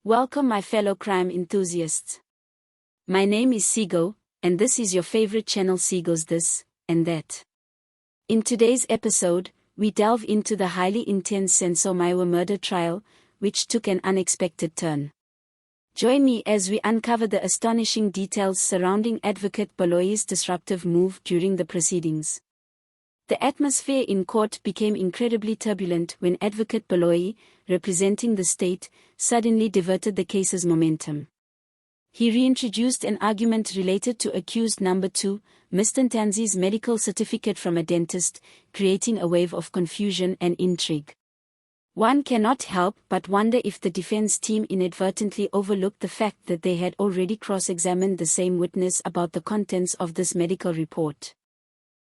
Welcome my fellow crime enthusiasts. My name is Sigo, and this is your favorite Channel SIGO'S This and That. In today's episode, we delve into the highly intense Senzo Meyiwa Murder Trial, which took an unexpected turn. Join me as we uncover the astonishing details surrounding Advocate Baloyi's disruptive move during the proceedings. The atmosphere in court became incredibly turbulent when Advocate Baloyi, representing the state, suddenly diverted the case's momentum. He reintroduced an argument related to accused number 2, Mr. Ntanzi's medical certificate from a dentist, creating a wave of confusion and intrigue. One cannot help but wonder if the defense team inadvertently overlooked the fact that they had already cross-examined the same witness about the contents of this medical report.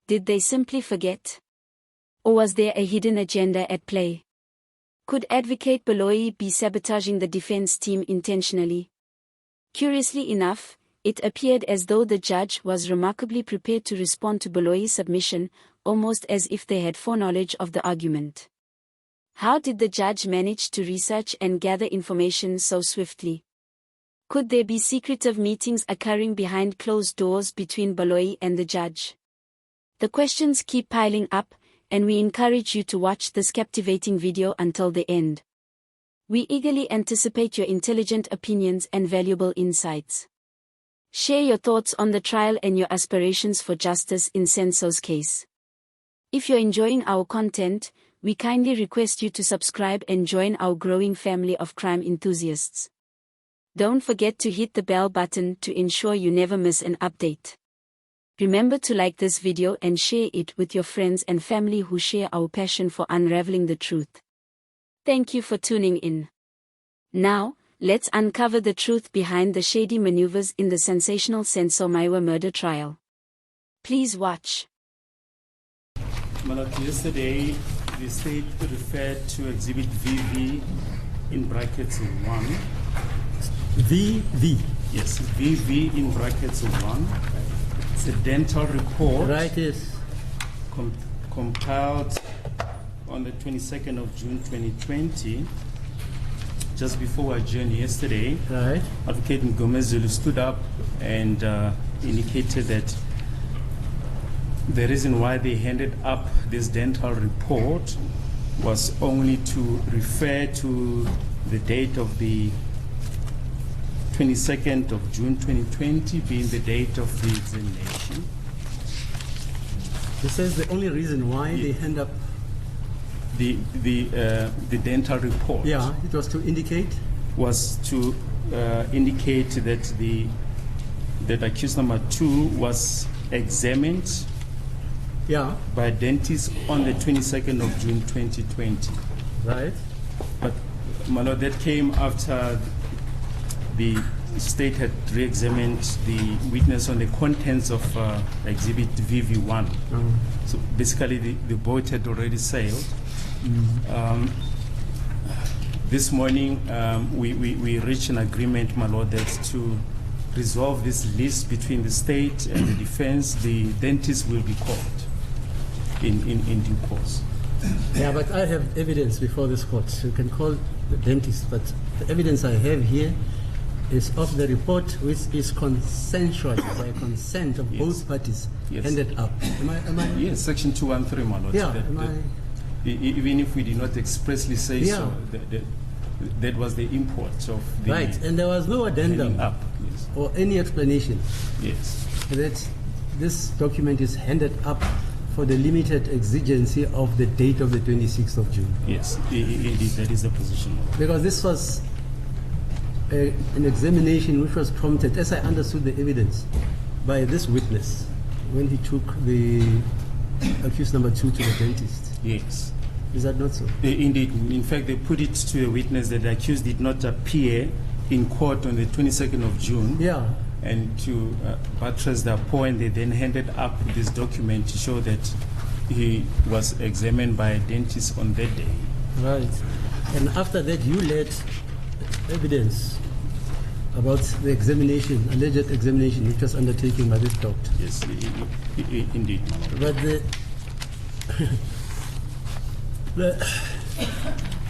Did they simply forget? Or was there a hidden agenda at play? Could Advocate Baloyi be sabotaging the defense team intentionally? Curiously enough, it appeared as though the judge was remarkably prepared to respond to Baloyi's submission, almost as if they had foreknowledge of the argument. How did the judge manage to research and gather information so swiftly? Could there be secretive meetings occurring behind closed doors between Baloyi and the judge? The questions keep piling up, and we encourage you to watch this captivating video until the end. We eagerly anticipate your intelligent opinions and valuable insights. Share your thoughts on the trial and your aspirations for justice in Senzo's case. If you're enjoying our content, we kindly request you to subscribe and join our growing family of crime enthusiasts. Don't forget to hit the bell button to ensure you never miss an update. Remember to like this video and share it with your friends and family who share our passion for unraveling the truth. Thank you for tuning in. Now, let's uncover the truth behind the shady maneuvers in the sensational Senzo Meyiwa murder trial. Please watch. Yesterday, the state referred to Exhibit VV in brackets 1. VV? Yes, VV in brackets 1. It's a dental report. Right, yes. Compiled on the 22nd of June 2020, just before our journey yesterday. Right. Advocate Ngomezulu stood up and indicated that the reason why they handed up this dental report was only to refer to the date of the 22nd of June 2020 being the date of the examination. He says the only reason why they hand up the dental report. Yeah, it was to indicate? Was to indicate that that accused number 2 was examined by a dentist on the 22nd of June 2020. Right. But Malo, that came after the state had re-examined the witness on the contents of Exhibit VV1. So basically the boat had already sailed. This morning we reached an agreement, my lord, that to resolve this list between the state and the defense, the dentist will be called in due course. Yeah, but I have evidence before this court. You can call the dentist, but the evidence I have here is of the report, which is consensual, by consent of both parties, handed up. Am I? Yes, Section 213, my lord. Yeah, even if we did not expressly say so, that was the import of the... Right, and there was no addendum or any explanation that this document is handed up for the limited exigency of the date of the 26th of June. Yes, indeed, that is the position. Because this was an examination which was prompted, as I understood the evidence, by this witness when he took the accused number 2 to the dentist. Yes. Is that not so? Indeed. In fact, they put it to a witness that the accused did not appear in court on the 22nd of June. Yeah. And to buttress their point, they then handed up this document to show that he was examined by a dentist on that day. Right. And after that, you led evidence about the examination, alleged examination, which was undertaken by this doctor. Yes, indeed. But the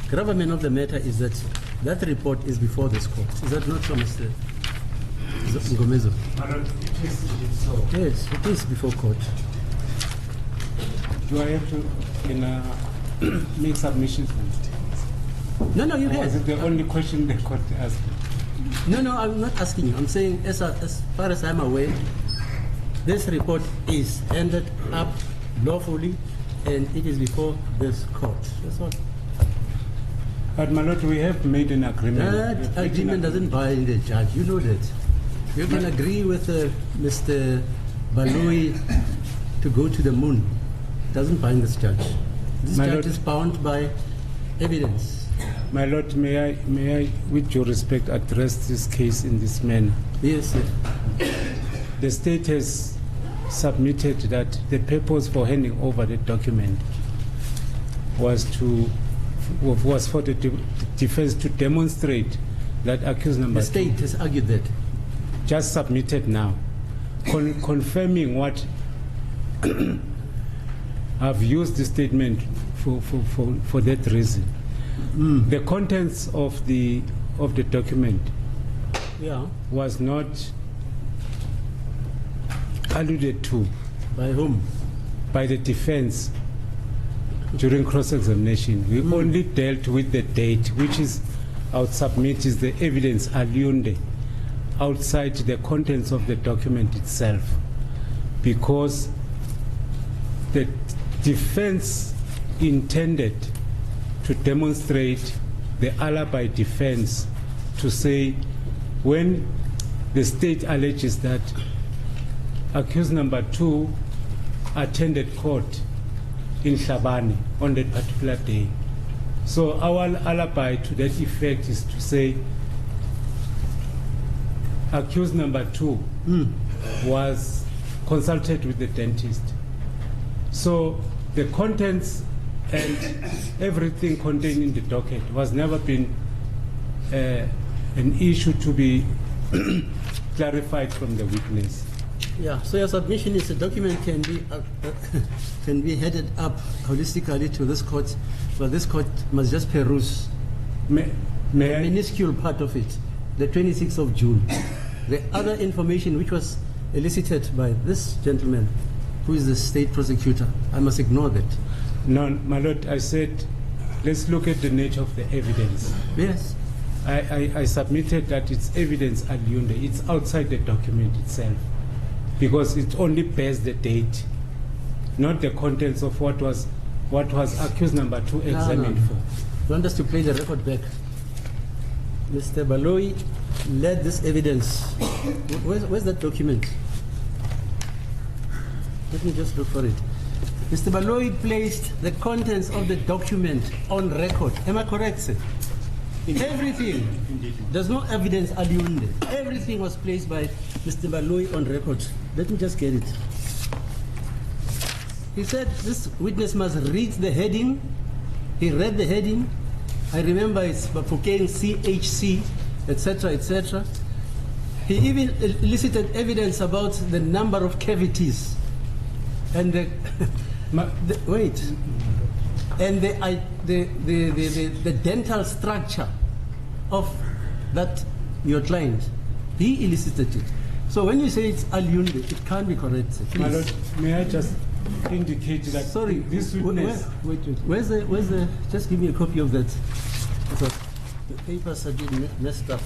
gravamen of the matter is that That report is before this court. Is that not so, Mr. Ngomezo? It is so. Yes, it is before court. Do I have to make submissions? No, you Or is can. it the only question the court asked? No, I'm not asking you. I'm saying, as far as I'm aware, this report is ended up lawfully, and it is before this court. That's all. But my lord, we have made an agreement. That agreement doesn't bind the judge. You know that. You can agree with Mr. Baloyi to go to the moon. It doesn't bind this judge. This My judge lord, is bound by evidence. My lord, may I, with due respect, address this case in this manner? Yes, sir. The state has submitted that the purpose for handing over the document was for the defense to demonstrate that accused number The state has argued that. just submitted now, confirming what I've used the statement for that reason. The contents of the document was not alluded to By whom? by the defense during cross-examination. We only dealt with the date, which is, I would submit, is the evidence aliunde outside the contents of the document itself, because the defense intended to demonstrate the alibi defense to say, when the state alleges that accused number 2 attended court in Shabani on that particular day. So our alibi to that effect is to say accused number 2 was consulted with the dentist. So the contents and everything contained in the docket was never been an issue to be clarified from the witness. Yeah, so your submission is the document can be headed up holistically to this court, but this court must just peruse May a I? minuscule part of it, the 26th of June. The other information which was elicited by this gentleman, who is the state prosecutor, I must ignore that. No, my lord, I said, let's look at the nature of the evidence. Yes. I submitted that it's evidence aliunde. It's outside the document itself, because it only bears the date, not the contents of what was accused number 2 examined for. You want us to play the record back? Mr. Baloyi led this evidence. Where's that document? Let me just look for it. Mr. Baloyi placed the contents of the document on record. Am I correct, sir? Everything. There's no evidence aliunde. Everything was placed by Mr. Baloyi on record. Let me just get it. He said this witness must read the heading. He read the heading. I remember it's Bafokeng CHC, etc., etc. He even elicited evidence about the number of cavities and the the dental structure of that your client. He elicited it. So when you say it's aliunde, it can't be correct. My lord, may I just indicate that this witness... Where's the... Just give me a copy of that. Because the papers are being messed up.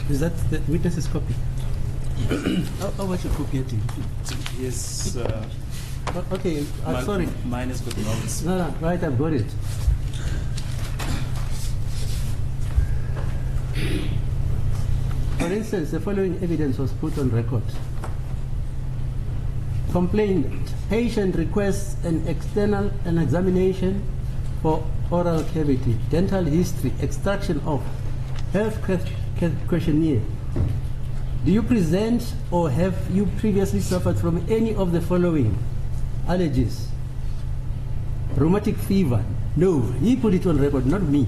Is that the witness's copy? How much you copy it? Yes. Okay, sorry. Mine has got notes. No, right, I've got it. For instance, the following evidence was put on record. Complainant, patient requests an examination for oral cavity, dental history, extraction of, health questionnaire. Do you present or have you previously suffered from any of the following allergies? Rheumatic fever? No, he put it on record, not me.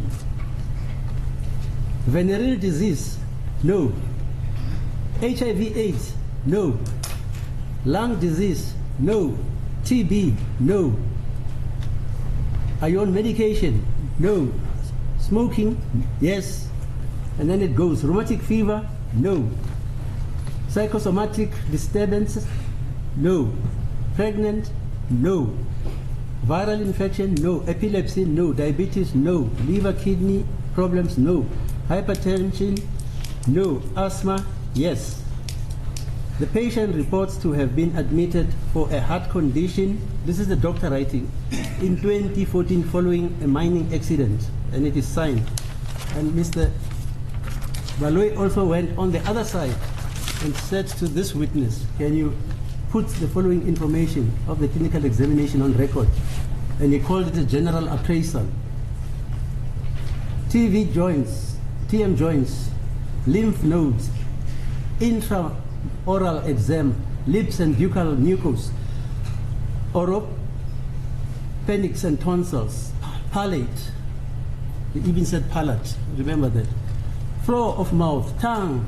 Venereal disease? No. HIV/AIDS? No. Lung disease? No. TB? No. Are you on medication? No. Smoking? Yes. And then it goes. Rheumatic fever? No. Psychosomatic disturbances? No. Pregnant? No. Viral infection? No. Epilepsy? No. Diabetes? No. Liver, kidney problems? No. Hypertension? No. Asthma? Yes. The patient reports to have been admitted for a heart condition. This is the doctor writing. In 2014 following a mining accident, and it is signed. And Mr. Baloyi also went on the other side and said to this witness, can you put the following information of the clinical examination on record? And he called it a general appraisal. TM joints, lymph nodes, intraoral exam, lips and buccal mucus, oropharynx and tonsils, palate, he even said palate, remember that, floor of mouth, tongue,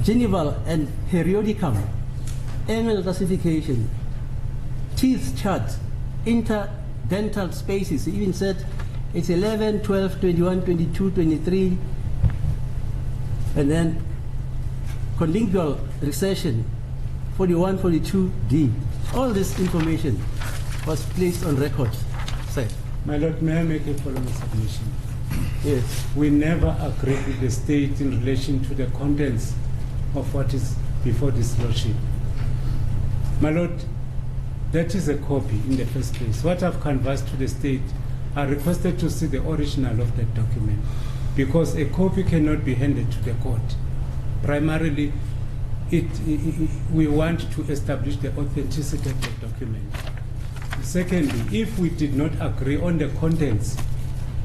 gingival and periodicum, anal classification, teeth chart, interdental spaces. He even said it's 11, 12, 21, 22, 23, and then conlingual recession, 41, 42D. All this information was placed on record. Sir. My Lord, may I make a following submission? Yes. We never agreed with the state in relation to the contents of what is before this lordship. My Lord, that is a copy in the first place. What I've canvassed to the state, I requested to see the original of that document because a copy cannot be handed to the court. Primarily, we want to establish the authenticity of the document. Secondly, if we did not agree on the contents,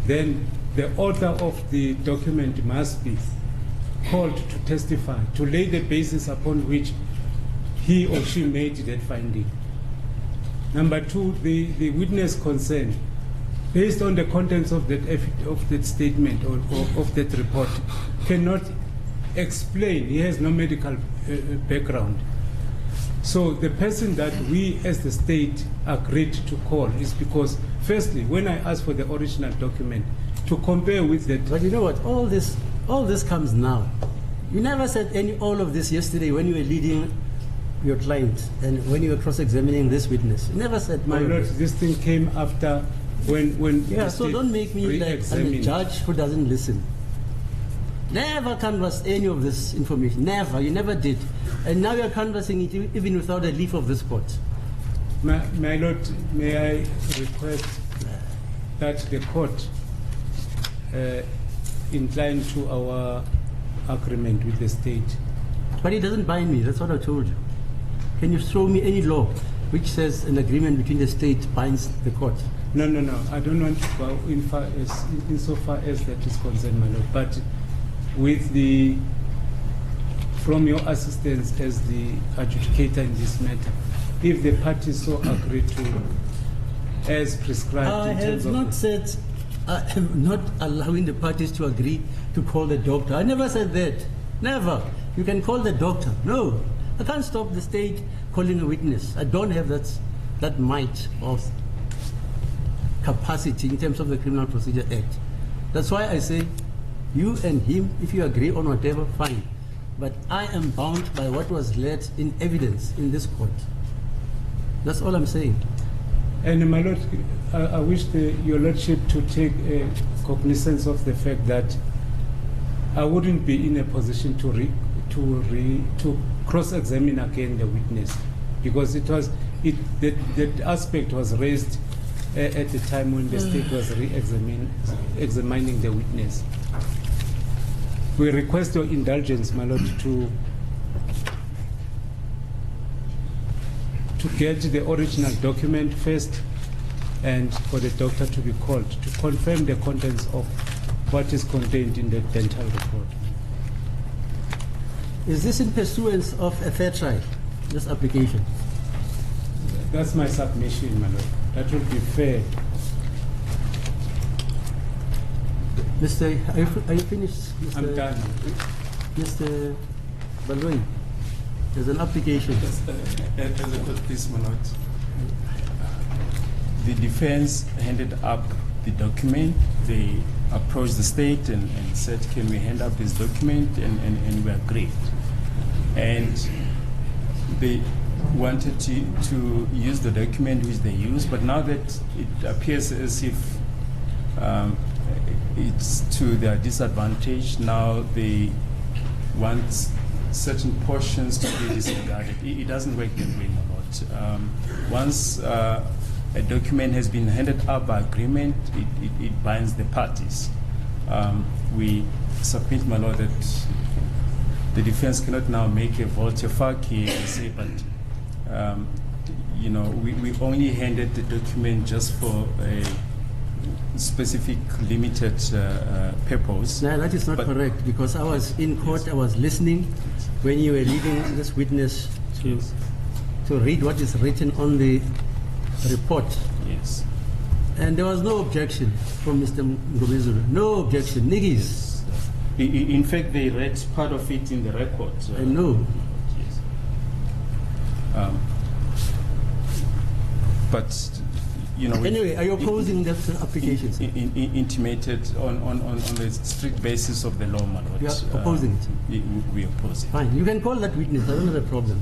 then the author of the document must be called to testify, to lay the basis upon which he or she made that finding. Number two, the witness concerned, based on the contents of that statement or of that report, cannot explain. He has no medical background. So the person that we as the state agreed to call is because, firstly, when I asked for the original document to compare with that. But you know what? All this comes now. You never said all of this yesterday when you were leading your client and when you were cross-examining this witness. You never said my Lord, this thing came after when yeah, so don't make me like a judge who doesn't listen. Never canvassed any of this information. Never. You never did. And now you're canvassing it even without a leave of this court. My Lord, may I request that the court incline to our agreement with the state. But it doesn't bind me. That's what I told you. Can you show me any law which says an agreement between the state binds the court? No. I don't want to go insofar as that is concerned, my Lord. But with from your assistance as the adjudicator in this matter, if the parties so agree to, as prescribed I in terms have of not said I am not allowing the parties to agree to call the doctor. I never said that. Never. You can call the doctor. No. I can't stop the state calling a witness. I don't have that might of capacity in terms of the Criminal Procedure Act. That's why I say you and him, if you agree on whatever, fine. But I am bound by what was led in evidence in this court. That's all I'm saying. And my Lord, I wish your Lordship to take cognizance of the fact that I wouldn't be in a position to cross-examine again the witness, because that aspect was raised at the time when the state was examining the witness. We request your indulgence, my Lord, to get the original document first and for the doctor to be called to confirm the contents of what is contained in the dental report. Is this in pursuance of a fair trial, this application? That's my submission, my Lord. That would be fair. Mr. Are you finished? Mr. I'm done. Mr. Baloyi, There's an application. As a court, please, my lord. The defense handed up the document. They approached the state and said, can we hand up this document? And we agreed. And they wanted to use the document which they used, but now that it appears as if it's to their disadvantage, now they want certain portions to be disregarded. It doesn't work that way, my lord. Once a document has been handed up by agreement, it binds the parties. We submit, my lord, that the defense cannot now make a volte-face and say, but we only handed the document just for a specific limited purpose. No, that is not correct, because I was in court, I was listening when you were leading this witness to read what is written on the report. Yes. And there was no objection from Mr. Ngomezulu. No objection. Niggies. In fact, they read part of it in the record. I know. Yes. But anyway, are you opposing that application? Intimated on the strict basis of the law, my lord. You are opposing it? We oppose it. Fine. You can call that witness. I don't have a problem.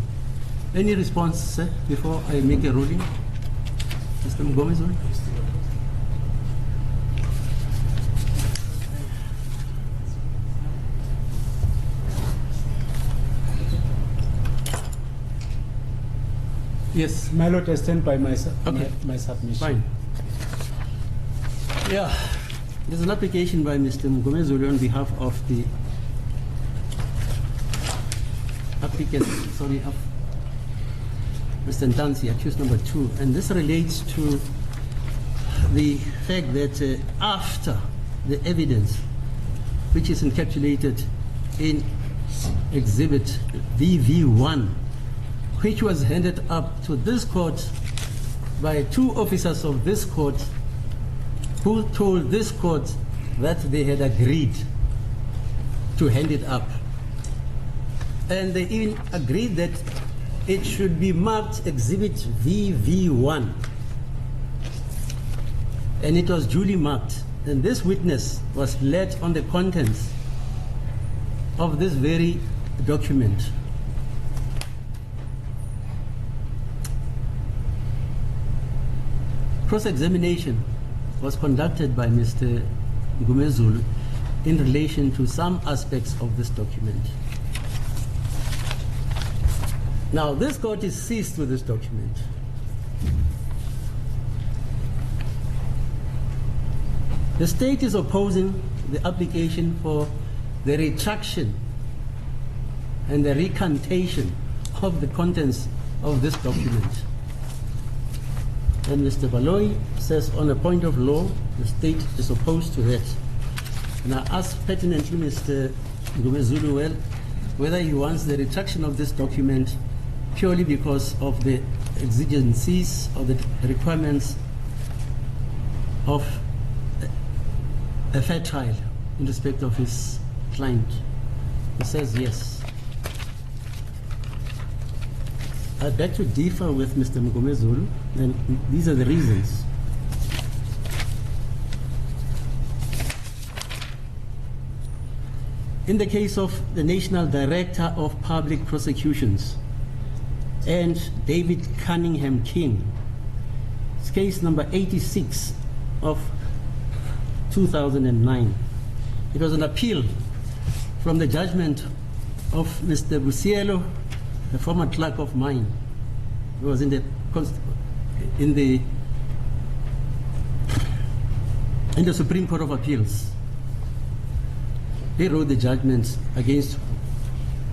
Any response, sir, before I make a ruling? Mr. Ngomezulu? Yes. My lord, I stand by my submission. Fine. Yeah. There's an application by Mr. Ngomezulu on behalf of the applicant, of Mr. Ntanzi, accused number 2. And this relates to the fact that after the evidence, which is encapsulated in Exhibit VV1, which was handed up to this court by 2 officers of this court who told this court that they had agreed to hand it up. And they even agreed that it should be marked Exhibit VV1. And it was duly marked. And this witness was led on the contents of this very document. Cross-examination was conducted by Mr. Ngomezulu in relation to some aspects of this document. Now, this court is seized with this document. The state is opposing the application for the retraction and the recantation of the contents of this document. And Mr. Baloyi says, on a point of law, the state is opposed to that. And I ask pertinently Mr. Ngomezulu whether he wants the retraction of this document purely because of the exigencies or the requirements of a fair trial in respect of his client. He says yes. I beg to differ with Mr. Ngomezulu, and these are the reasons. In the case of the National Director of Public Prosecutions and David Cunningham King, it's case number 86 of 2009. It was an appeal from the judgment of Mr. Busielo, a former clerk of mine, who was in the Supreme Court of Appeals. He wrote the judgments against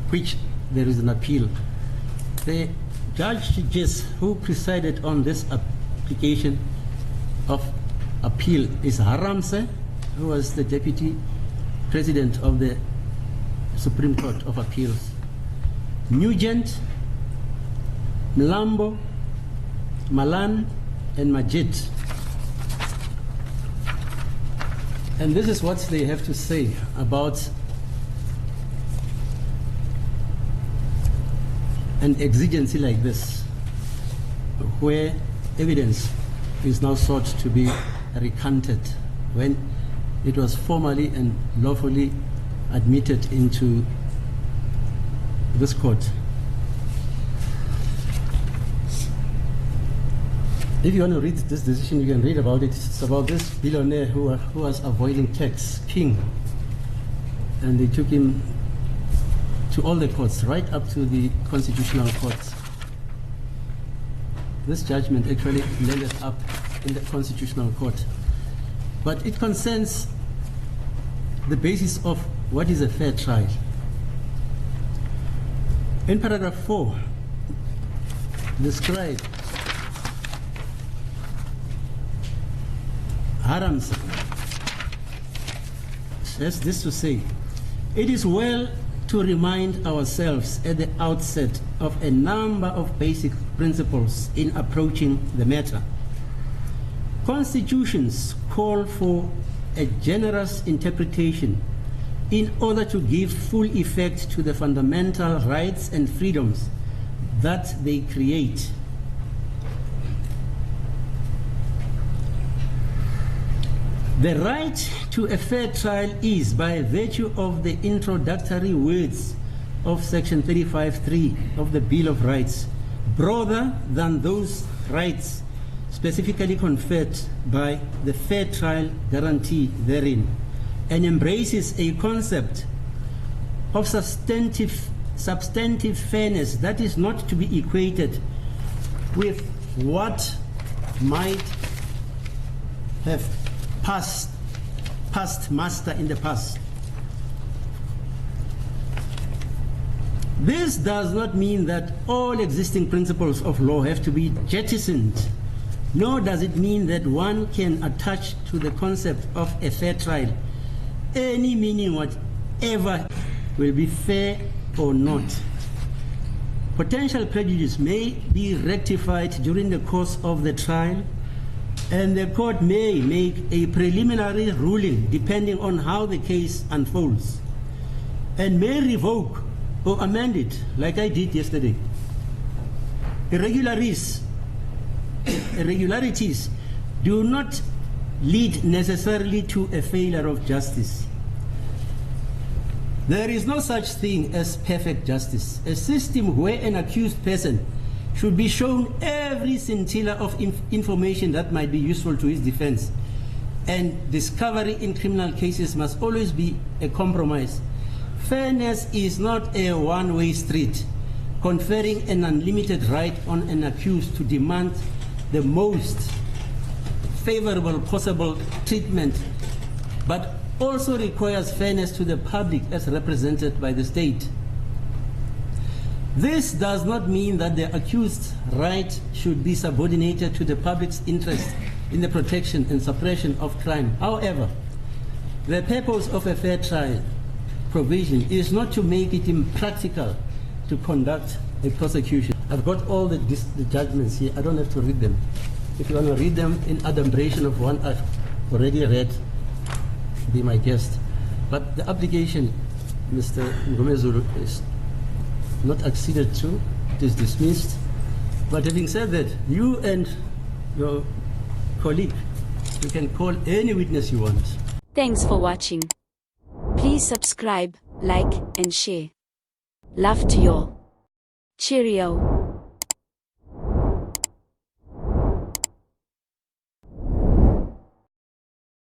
which there is an appeal. The judges who presided on this application of appeal is Haramse, who was the deputy president of the Supreme Court of Appeals, Nugent, Mlambo, Malan, and Majid. And this is what they have to say about an exigency like this, where evidence is now sought to be recanted when it was formally and lawfully admitted into this court. If you want to read this decision, you can read about it. It's about this billionaire who was avoiding tax, King. And they took him to all the courts, right up to the Constitutional Court. This judgment actually landed up in the Constitutional Court. But it concerns the basis of what is a fair trial. In paragraph 4, the scribe Harams has this to say: it is well to remind ourselves at the outset of a number of basic principles in approaching the matter. Constitutions call for a generous interpretation in order to give full effect to the fundamental rights and freedoms that they create. The right to a fair trial is, by virtue of the introductory words of Section 35(3) of the Bill of Rights, broader than those rights specifically conferred by the fair trial guarantee therein, and embraces a concept of substantive fairness that is not to be equated with what might have passed muster in the past. This does not mean that all existing principles of law have to be jettisoned, nor does it mean that one can attach to the concept of a fair trial any meaning whatever, will be fair or not. Potential prejudice may be rectified during the course of the trial, and the court may make a preliminary ruling depending on how the case unfolds, and may revoke or amend it, like I did yesterday. Irregularities do not lead necessarily to a failure of justice. There is no such thing as perfect justice, a system where an accused person should be shown every scintilla of information that might be useful to his defense. And discovery in criminal cases must always be a compromise. Fairness is not a one-way street, conferring an unlimited right on an accused to demand the most favorable possible treatment, but also requires fairness to the public as represented by the state. This does not mean that the accused's right should be subordinated to the public's interest in the protection and suppression of crime. However, the purpose of a fair trial provision is not to make it impractical to conduct a prosecution. I've got all the judgments here. I don't have to read them. If you want to read them in adumbration of one I've already read, be my guest. But the application, Mr. Ngomezulu, is not acceded to. It is dismissed. But having said that, you and your colleague, you can call any witness you want. Thanks for watching. Please subscribe, like, and share. Love to you all. Cheerio.